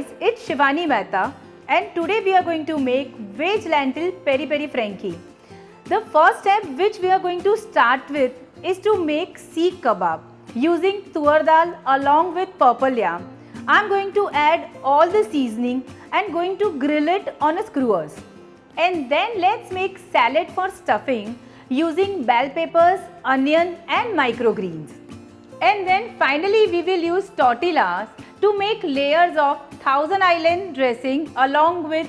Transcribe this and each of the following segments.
guys, it's Shivani Mehta and today we are going to make Veg Lentil Peri Frankie. The first step which we are going to start with is to make Seekh Kebab using Toor Dal along with purple yam. I am going to add all the seasoning and going to grill it on a skewers. And then let's make salad for stuffing using bell peppers, onion and microgreens. And then finally we will use tortillas to make layers of Thousand Island dressing along with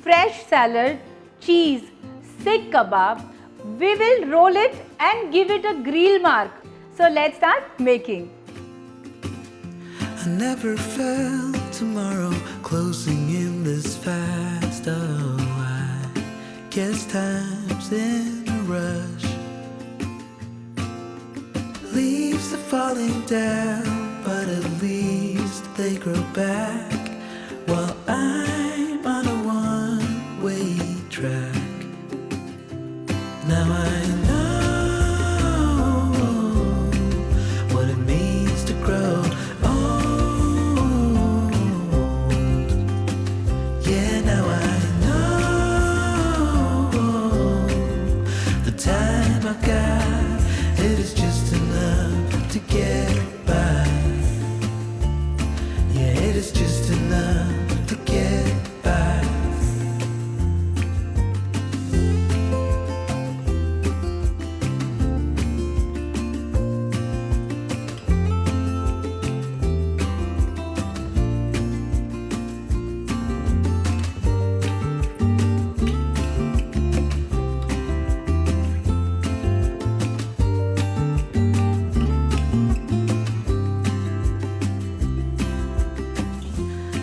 fresh salad, cheese, Seekh Kebab. We will roll it and give it a grill mark. So let's start making. I never felt tomorrow closing in this fast. Oh, I guess time's in a rush. Leaves are falling down, but at least they grow back while I'm on a one-way track. Now I know what it means to grow old. Yeah, now I know the time I've got, it is just enough to get by. Yeah, it is just enough to get by.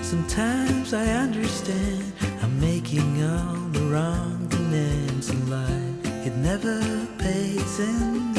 Sometimes I understand I'm making all the wrong demands in life. It never pays in